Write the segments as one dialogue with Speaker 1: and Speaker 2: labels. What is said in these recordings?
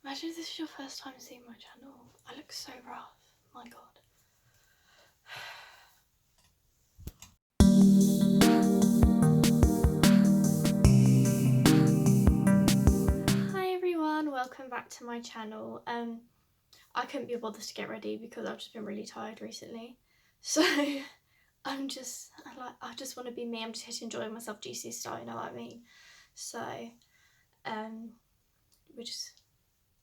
Speaker 1: Imagine if this is your first time seeing my channel. I look so rough. My god. Hi everyone, welcome back to my channel. I couldn't be bothered to get ready because I've just been really tired recently. So I just want to be me. I'm just here to enjoy myself GC style, you know what I mean? So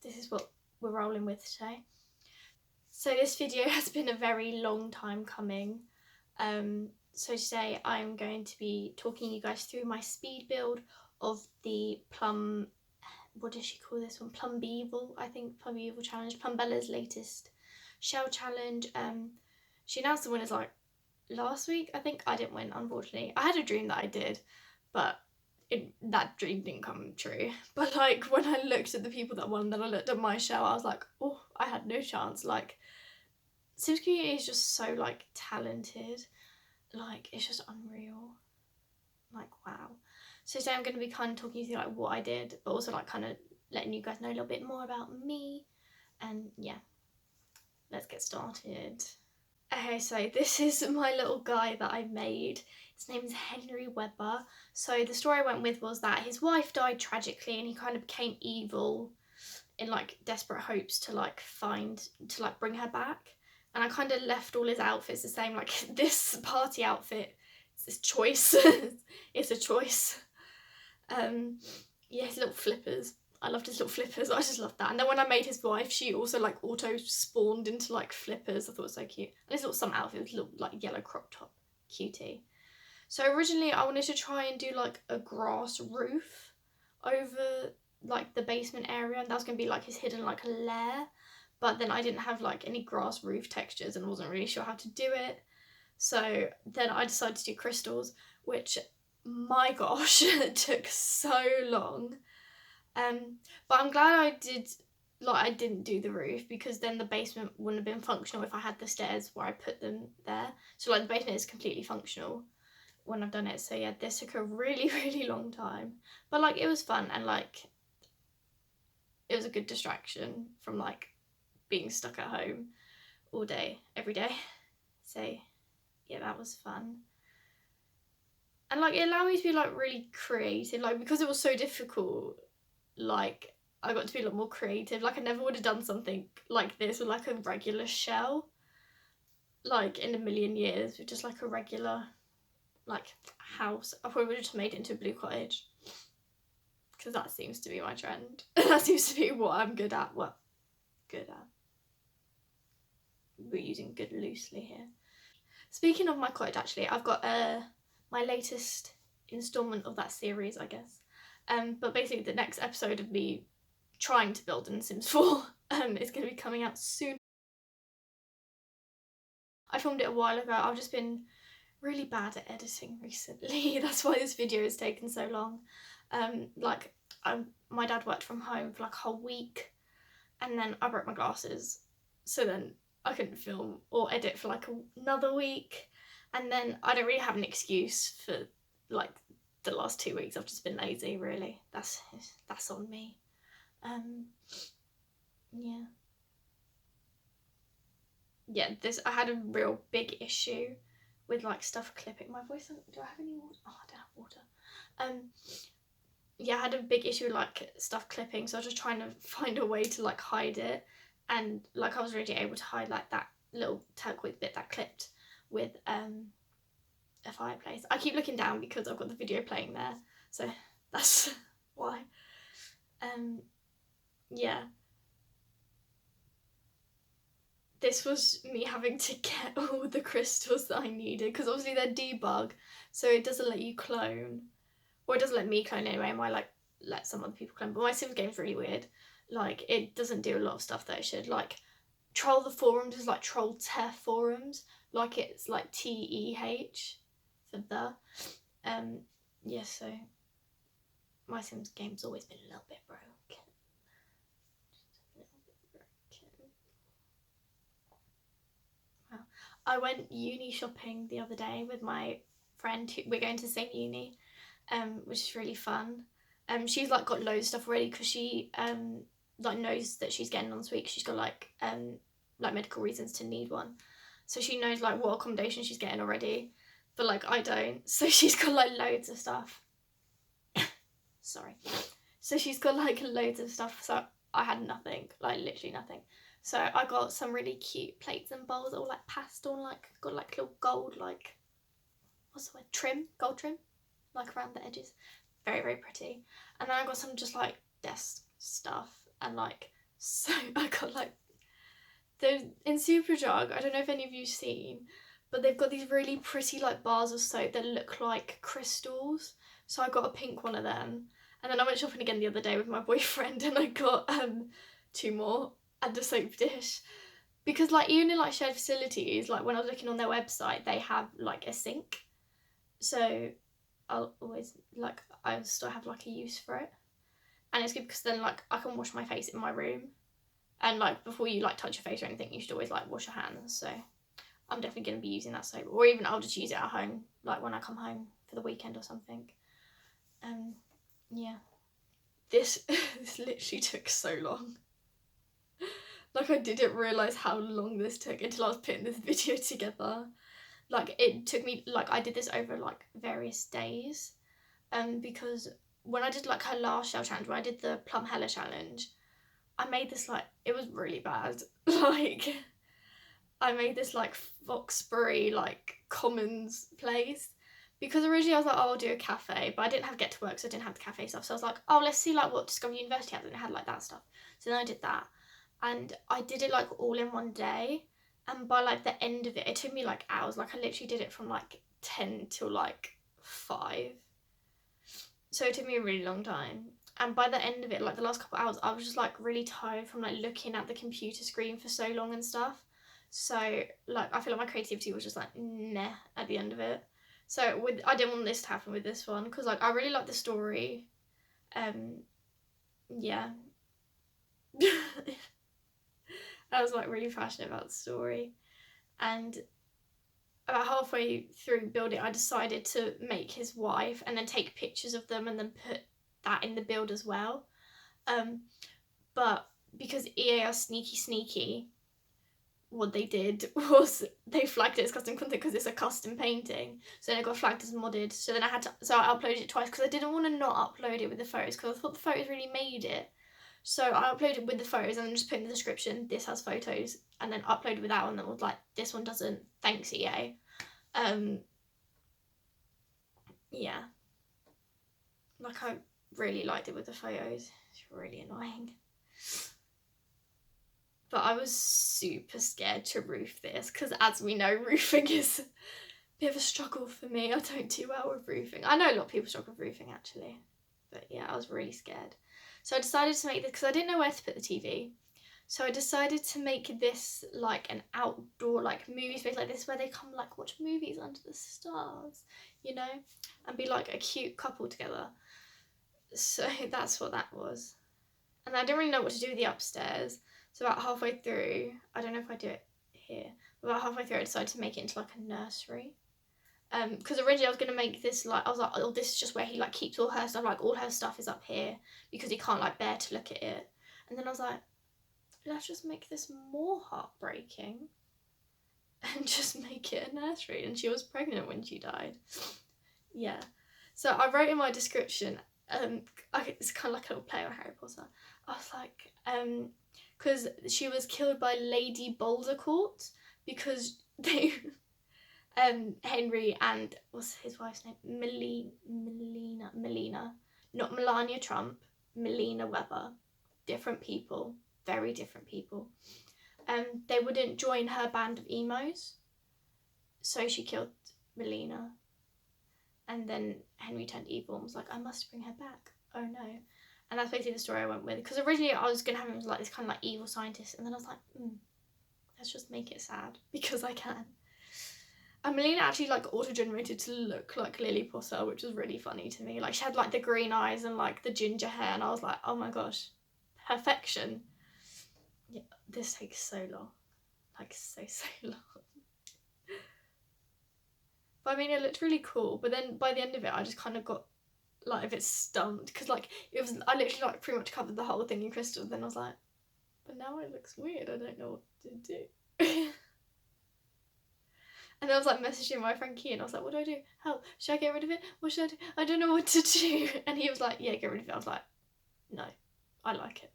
Speaker 1: this is what we're rolling with today. So this video has been a very long time coming. So today I'm going to be talking you guys through my speed build of the what does she call this one? Plumbevil, I think. Plumbevil challenge. Plumbella's latest shell challenge. She announced the winners like last week. I think I didn't win, unfortunately. I had a dream that I did, but that dream didn't come true. But like when I looked at the people that won, then I looked at my shell, I was like, oh, I had no chance. Like Sims community is just so like talented. Like it's just unreal. Like wow. So today I'm going to be kind of talking you through like what I did, but also like kind of letting you guys know a little bit more about me. And yeah, let's get started. Okay, so this is my little guy that I made. His name is Henry Webber. So the story I went with was that his wife died tragically and he kind of became evil in like desperate hopes to like bring her back. And I kind of left all his outfits the same, like this party outfit, it's this choice. It's a choice. Yeah, his little flippers. I loved his little flippers. I just loved that. And then when I made his wife, she also like auto spawned into like flippers. I thought it was so cute. And his little summer outfit was a little like yellow crop top. Cutie. So originally I wanted to try and do like a grass roof over like the basement area, and that was going to be like his hidden like lair. But then I didn't have like any grass roof textures and wasn't really sure how to do it. So then I decided to do crystals, which my gosh, it took so long. But I'm glad I didn't do the roof, because then the basement wouldn't have been functional if I had the stairs where I put them there. So like the basement is completely functional when I've done it. So yeah, this took a really, really long time. But like it was fun, and like it was a good distraction from like being stuck at home all day, every day. So yeah, that was fun. And like it allowed me to be like really creative, like because it was so difficult, like I got to be a lot more creative. Like I never would have done something like this with like a regular shell, like in a million years, with just like a regular like house. I probably would have just made it into a blue cottage, because that seems to be my trend. That seems to be what I'm good at. Well, good at. We're using good loosely here. Speaking of my cottage, actually, I've got my latest installment of that series, I guess. But basically the next episode of me trying to build in Sims 4 is going to be coming out soon. I filmed it a while ago. I've just been really bad at editing recently. That's why this video has taken so long. My dad worked from home for like a whole week, and then I broke my glasses, so then I couldn't film or edit for like another week, and then I don't really have an excuse for like the last 2 weeks. I've just been lazy, really. That's on me. Yeah, I had a real big issue with like stuff clipping. My voice, do I have any water? Oh, I don't have water. Yeah, I had a big issue with like stuff clipping, so I was just trying to find a way to like hide it, and like I was really able to hide like that little turquoise bit that clipped with a fireplace. I keep looking down because I've got the video playing there, so that's why. Yeah, this was me having to get all the crystals that I needed, because obviously they're debug, so it doesn't let you clone, or it doesn't let me clone anyway. It might like let some other people clone, but my Sims game's really weird. Like it doesn't do a lot of stuff that it should. Like troll the forums is like troll te forums, like it's like TEH for the yeah. So my Sims game's always been a little bit broken. Wow. I went uni shopping the other day with my friend. We're going to the same uni, which is really fun. She's like got loads of stuff already, because she like knows that she's getting en suite. She's got like medical reasons to need one, so she knows like what accommodation she's getting already, but like I don't. So she's got like loads of stuff. Sorry. So she's got like loads of stuff. So I had nothing, like literally nothing. So I got some really cute plates and bowls, all like pastel, and like got like little gold, like what's the word, trim, gold trim, like around the edges. Very, very pretty. And then I got some just like desk stuff, and like, so I got like in Superdrug, I don't know if any of you've seen, but they've got these really pretty like bars of soap that look like crystals. So I got a pink one of them. And then I went shopping again the other day with my boyfriend, and I got 2 more and a soap dish. Because like even in like shared facilities, like when I was looking on their website, they have like a sink. So I'll always like, I still have like a use for it. And it's good because then like I can wash my face in my room. And like before you like touch your face or anything, you should always like wash your hands. So I'm definitely going to be using that soap. Or even I'll just use it at home, like when I come home for the weekend or something. Yeah. This literally took so long. Like I didn't realise how long this took until I was putting this video together. Like it took me, like I did this over like various days. Because when I did like her last shell challenge, when I did the Plumbella challenge, I made this like, it was really bad. Like I made this like Foxbury like Commons place. Because originally I was like, oh, I'll do a cafe, but I didn't have Get to Work, so I didn't have the cafe stuff. So I was like, oh, let's see like what Discover University had, and it had like that stuff. So then I did that, and I did it like all in one day. And by like the end of it, it took me like hours. Like I literally did it from like 10 till like 5. So it took me a really long time. And by the end of it, like the last couple of hours, I was just like really tired from like looking at the computer screen for so long and stuff. So like I feel like my creativity was just like nah at the end of it. So I didn't want this to happen with this one, because like I really like the story. Yeah. I was like really passionate about the story, and about halfway through building, I decided to make his wife and then take pictures of them and then put that in the build as well. But because EA are sneaky, what they did was they flagged it as custom content because it's a custom painting. So then it got flagged as modded. So then I uploaded it twice because I didn't want to not upload it with the photos, because I thought the photos really made it. So I uploaded with the photos and then just put in the description, this has photos, and then uploaded without, and then was like, this one doesn't, thanks EA. Yeah. Like I really liked it with the photos. It's really annoying. But I was super scared to roof this, because as we know, roofing is a bit of a struggle for me. I don't do well with roofing. I know a lot of people struggle with roofing actually. But yeah, I was really scared. So I decided to make this, because I didn't know where to put the TV. So I decided to make this like an outdoor like movie space like this, where they come like watch movies under the stars, you know, and be like a cute couple together. So that's what that was. And I didn't really know what to do with the upstairs. So about halfway through, I don't know if I do it here, but about halfway through I decided to make it into like a nursery. Because originally I was going to make this like, I was like, oh, this is just where he like keeps all her stuff, like all her stuff is up here, because he can't like bear to look at it. And then I was like, let's just make this more heartbreaking and just make it a nursery. And she was pregnant when she died. Yeah. So I wrote in my description, it's kind of like a little play on Harry Potter. I was like, because she was killed by Lady Bouldercourt, because they, Henry and, what's his wife's name? Melina, not Melania Trump, Melina Webber. Different people, very different people. They wouldn't join her band of emos, so she killed Melina. And then Henry turned evil and was like, I must bring her back. Oh no. And that's basically the story I went with. Because originally I was going to have him as like this kind of like evil scientist. And then I was like, let's just make it sad, because I can. And Melina actually like auto-generated to look like Lily Potter, which was really funny to me. Like she had like the green eyes and like the ginger hair. And I was like, oh my gosh, perfection. Yeah, this takes so long. Like so long. But I mean, it looked really cool. But then by the end of it, I just kind of got like a bit stumped, because like it was, I literally like pretty much covered the whole thing in crystal. Then I was like, but now it looks weird, I don't know what to do. And I was like messaging my friend Key, and I was like, what do I do? Help, should I get rid of it? What should I do? I don't know what to do. And he was like, yeah, get rid of it. I was like, no, I like it.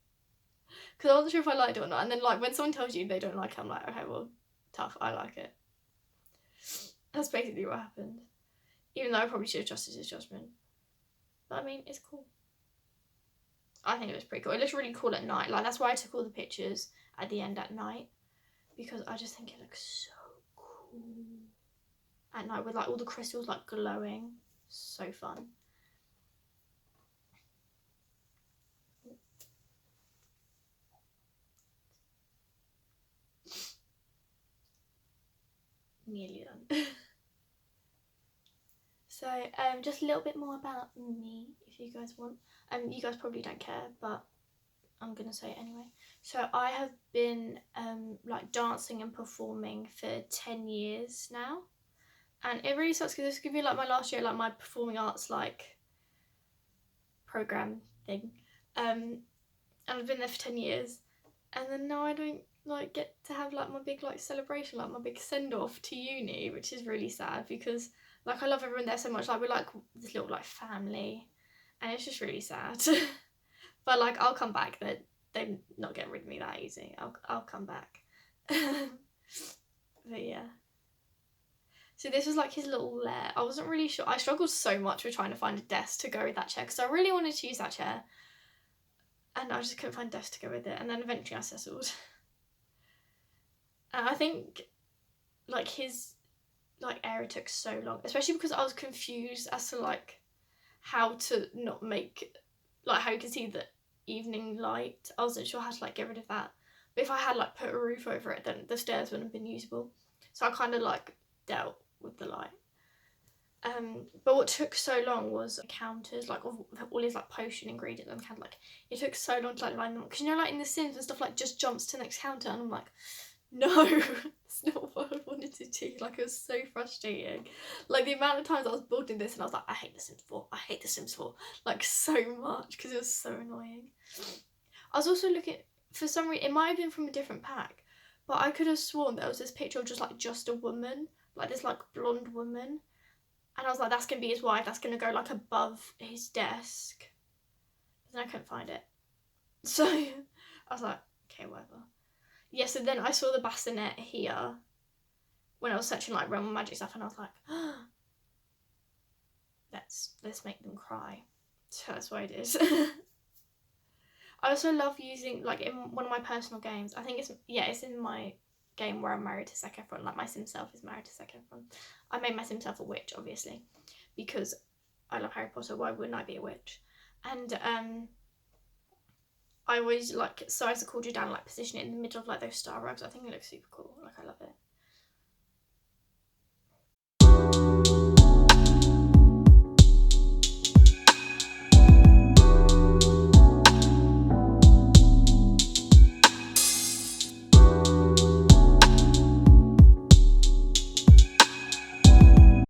Speaker 1: Because I wasn't sure if I liked it or not. And then like when someone tells you they don't like it, I'm like, okay, well, tough, I like it. That's basically what happened. Even though I probably should have trusted his judgment. But I mean, it's cool. I think it was pretty cool. It looks really cool at night. Like, that's why I took all the pictures at the end at night. Because I just think it looks so cool at night with like all the crystals like glowing. So fun. Nearly done. So just a little bit more about me, if you guys want. You guys probably don't care, but I'm gonna say it anyway. So I have been like dancing and performing for 10 years now, and it really sucks because this could be like my last year, like my performing arts like program thing, and I've been there for 10 years, and then now I don't like get to have like my big like celebration, like my big send-off to uni, which is really sad because like I love everyone there so much. Like we're like this little like family, and it's just really sad. But like I'll come back. They're not getting rid of me that easy. I'll come back. But yeah. So this was like his little lair. I wasn't really sure. I struggled so much with trying to find a desk to go with that chair because I really wanted to use that chair, and I just couldn't find a desk to go with it. And then eventually I settled. And I think like his like area took so long, especially because I was confused as to like how to not make like how you can see the evening light. I wasn't sure how to like get rid of that, but if I had like put a roof over it, then the stairs wouldn't have been usable. So I kind of like dealt with the light. But what took so long was counters, like all these like potion ingredients and kind of like it took so long to like line them up because you know like in The Sims and stuff like just jumps to the next counter, and I'm like, no, that's not what I wanted to do. Like it was so frustrating. Like the amount of times I was building this and I was like, I hate The Sims 4. I hate The Sims 4 like so much because it was so annoying. I was also looking for some reason. It might have been from a different pack, but I could have sworn there was this picture of just a woman, like this like blonde woman. And I was like, that's going to be his wife. That's going to go like above his desk. But then I couldn't find it. So I was like, okay, whatever. Yeah, so then I saw the bassinet here when I was searching like Realm of Magic stuff, and I was like, oh, let's make them cry. So that's what I did. I also love using, like in one of my personal games, I think it's in my game where I'm married to Zac Efron, like my sim self is married to Zac Efron. I made my sim self a witch, obviously, because I love Harry Potter. Why wouldn't I be a witch? And I always like size the cauldron down, like position it in the middle of like those star rugs. I think it looks super cool. Like I love it.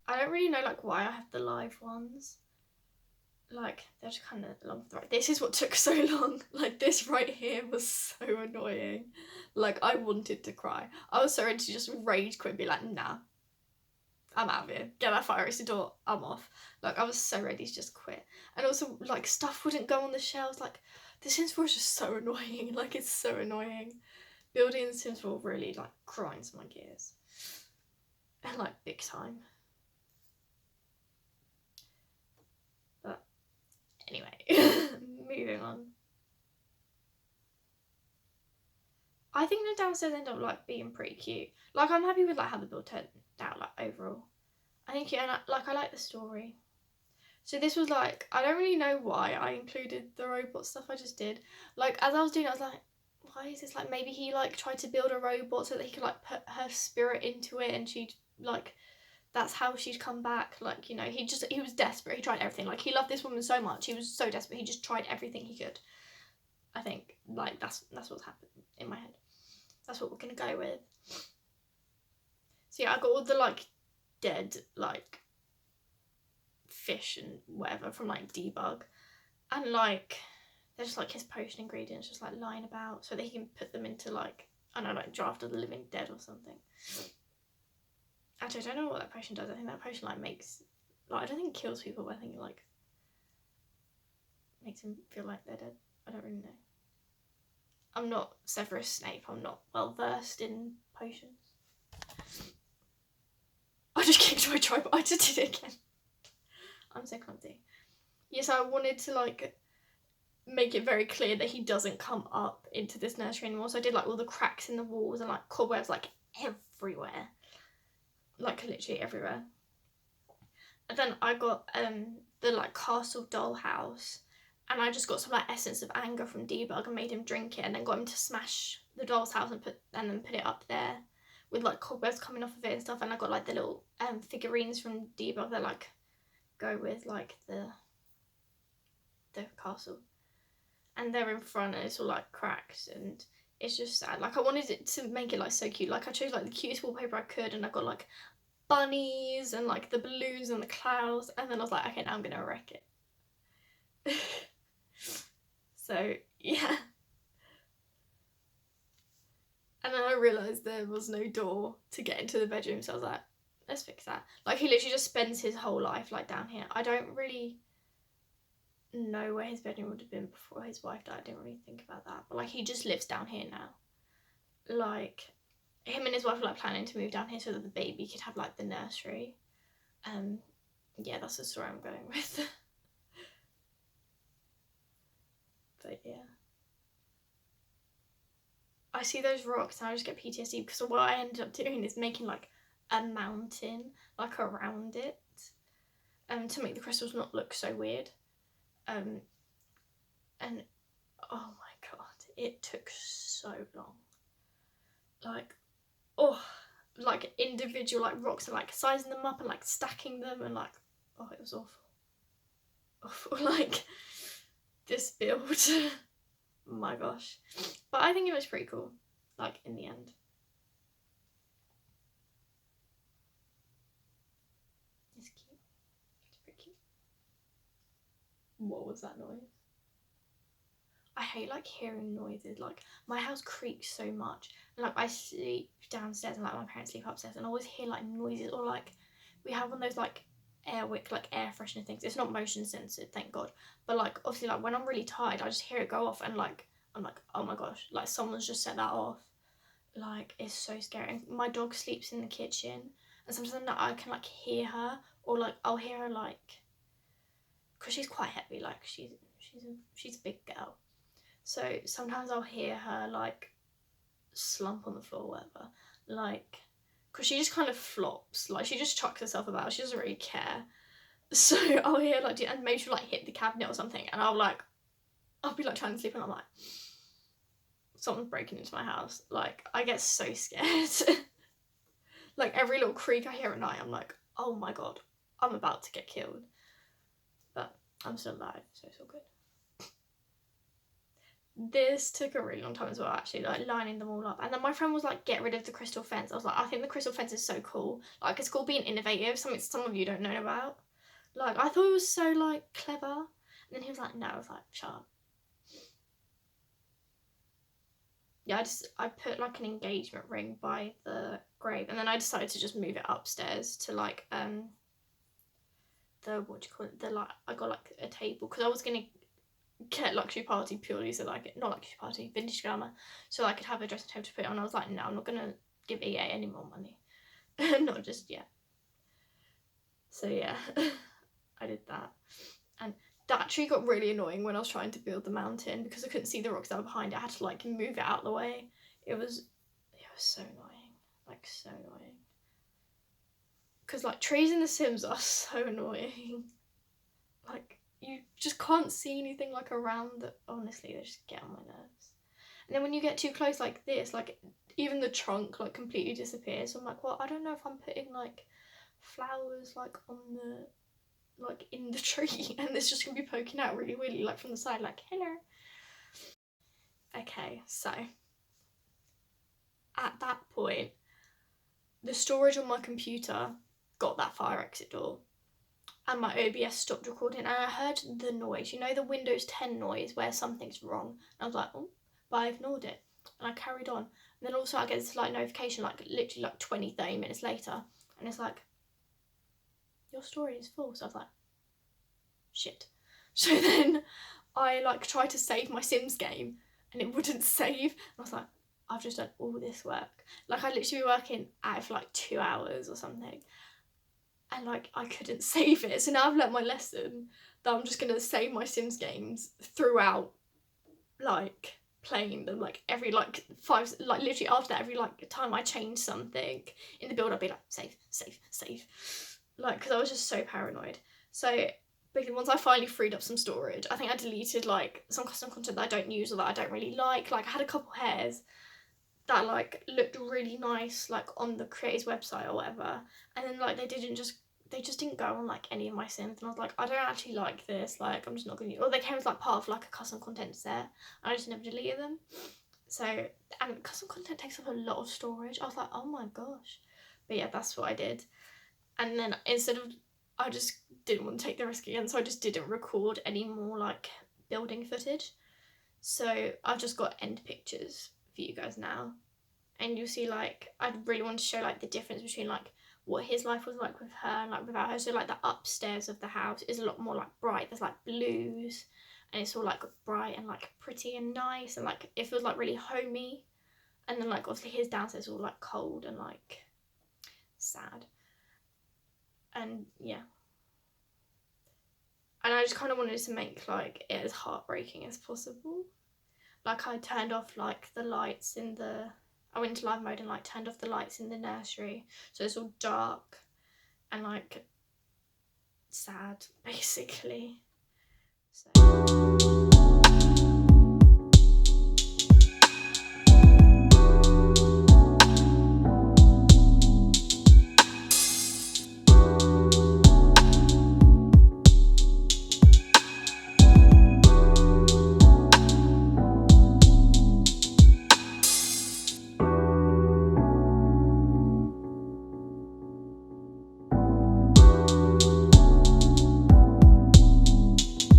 Speaker 1: I don't really know like why I have the live ones. Like they're just kind of long. Right, this is what took so long. Like this right here was so annoying. Like I wanted to cry. I was so ready to just rage quit and be like, nah, I'm out of here. Get that fire exit door. I'm off. Like I was so ready to just quit. And also like stuff wouldn't go on the shelves. Like the Sims 4 is just so annoying. Like it's so annoying. Building the Sims 4 really like grinds my gears. And like big time. But anyway, moving on. I think the downstairs end up like being pretty cute. Like I'm happy with like how the build turned out like overall. I think yeah, and I like the story. So this was like, I don't really know why I included the robot stuff, I just did. Like as I was doing it, I was like, why is this like, maybe he like tried to build a robot so that he could like put her spirit into it and she'd like, that's how she'd come back. Like, you know, he was desperate. He tried everything. Like he loved this woman so much. He was so desperate. He just tried everything he could. I think like that's what's happened in my head. That's what we're gonna go with. So yeah, I got all the like dead like fish and whatever from like Debug, and like they're just like his potion ingredients just like lying about so that he can put them into like, I don't know, like Draft of the Living Dead or something. Actually, I don't know what that potion does. I think that potion like makes, like, I don't think it kills people, but I think it like makes them feel like they're dead. I don't really know. I'm not Severus Snape. I'm not well versed in potions. I just kicked my tripod. I just did it again. I'm so clumsy. Yes, I wanted to like make it very clear that he doesn't come up into this nursery anymore. So I did like all the cracks in the walls and like cobwebs like everywhere. Like literally everywhere. And then I got the like castle dollhouse, and I just got some like essence of anger from Debug and made him drink it, and then got him to smash the doll's house and then put it up there with like cobwebs coming off of it and stuff. And I got like the little figurines from Debug that like go with like the castle, and they're in front and it's all like cracked and it's just sad. Like I wanted it to make it like so cute. Like I chose like the cutest wallpaper I could, and I got like bunnies and like the balloons and the clouds, and then I was like, okay, now I'm gonna wreck it. So yeah, and then I realised there was no door to get into the bedroom, so I was like, let's fix that. Like he literally just spends his whole life like down here. I don't really know where his bedroom would have been before his wife died. I didn't really think about that, but like he just lives down here now. Like him and his wife are like planning to move down here so that the baby could have like the nursery. Yeah, that's the story I'm going with. But yeah, I see those rocks and I just get PTSD because what I ended up doing is making like a mountain like around it, to make the crystals not look so weird. And oh my god, it took so long. Like, oh, like individual like rocks and like sizing them up and like stacking them and like, oh, it was awful. Like this build. My gosh, but I think it was pretty cool, like in the end. It's cute. It's pretty cute. What was that noise? I hate like hearing noises. Like my house creaks so much, and like I sleep downstairs and like my parents sleep upstairs, and I always hear like noises, or like we have one of those like airwick like air freshener things. It's not motion censored, thank god, but like obviously like when I'm really tired I just hear it go off, and like I'm like, oh my gosh, like someone's just set that off. Like it's so scary. And my dog sleeps in the kitchen, and sometimes I can like hear her, or like I'll hear her like, because she's quite heavy, like she's a big girl, so sometimes I'll hear her like slump on the floor or whatever, like because she just kind of flops, like she just chucks herself about, she doesn't really care. So I'll hear like, and maybe she'll like hit the cabinet or something, and I'll be like trying to sleep, and I'm like, someone's breaking into my house. Like I get so scared. Like every little creak I hear at night, I'm like, oh my god, I'm about to get killed. But I'm still alive, so it's all good. This took a really long time as well, actually, like lining them all up. And then my friend was like, get rid of the crystal fence. I was like, I think the crystal fence is so cool. Like it's cool being innovative, something some of you don't know about. Like I thought it was so like clever. And then he was like, no. I was like, shut up. Yeah, I put like an engagement ring by the grave, and then I decided to just move it upstairs to like the, what do you call it, the like, I got like a table, because I was gonna get Luxury Party purely so like, not Luxury Party, Vintage Glamour, so I could have a dressing table to put it on. I was like, no, I'm not gonna give EA any more money. Not just yet. So yeah, I did that. And that actually got really annoying when I was trying to build the mountain, because I couldn't see the rocks that were behind it. I had to like move it out of the way. It was so annoying, like so annoying. Because like trees in The Sims are so annoying. Like you just can't see anything like around that. Honestly, they just get on my nerves. And then when you get too close like this, like even the trunk like completely disappears. So I'm like, well, I don't know if I'm putting like flowers like on the, like in the tree, and it's just gonna be poking out really weirdly like from the side, like hello. Okay, so at that point the storage on my computer got that fire exit door, and my OBS stopped recording, and I heard the noise, you know, the Windows 10 noise where something's wrong. And I was like, oh, but I ignored it and I carried on. And then also I get this like notification like literally like 20-30 minutes later, and it's like, your story is full. So I was like, shit. So then I like tried to save my Sims game and it wouldn't save. And I was like, I've just done all this work. Like I literally been working out for like 2 hours or something, and like I couldn't save it. So now I've learnt my lesson that I'm just gonna save my Sims games throughout, like playing them like every like 5, like literally after that, every like time I change something in the build, I'll be like save, save, save, like because I was just so paranoid. So because once I finally freed up some storage, I think I deleted like some custom content that I don't use or that I don't really like. Like I had a couple hairs that like looked really nice like on the creators website or whatever, and then like they just didn't go on like any of my Sims, and I was like, I don't actually like this, like I'm just not gonna, or they came as like part of like a custom content set and I just never deleted them. So, and custom content takes up a lot of storage. I was like, oh my gosh. But yeah, that's what I did. And then instead of, I just didn't want to take the risk again, so I just didn't record any more like building footage. So I've just got end pictures for you guys now, and you'll see like I really want to show like the difference between like what his life was like with her and like without her. So like the upstairs of the house is a lot more like bright, there's like blues, and it's all like bright and like pretty and nice, and like it feels like really homey. And then like obviously his downstairs is all like cold and like sad, and yeah, and I just kind of wanted to make like it as heartbreaking as possible. Like I turned off like the lights in the, I went into live mode and like turned off the lights in the nursery, so it's all dark and like sad basically. So.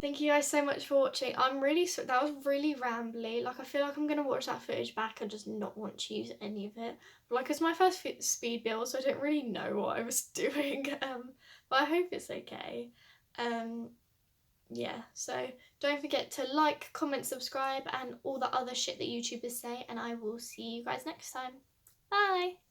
Speaker 1: Thank you guys so much for watching. I'm really sorry, that was really rambly. Like I feel like I'm gonna watch that footage back and just not want to use any of it. But like it's my first speed build, so I don't really know what I was doing. But I hope it's okay. Yeah, so don't forget to like, comment, subscribe, and all the other shit that YouTubers say, and I will see you guys next time. Bye!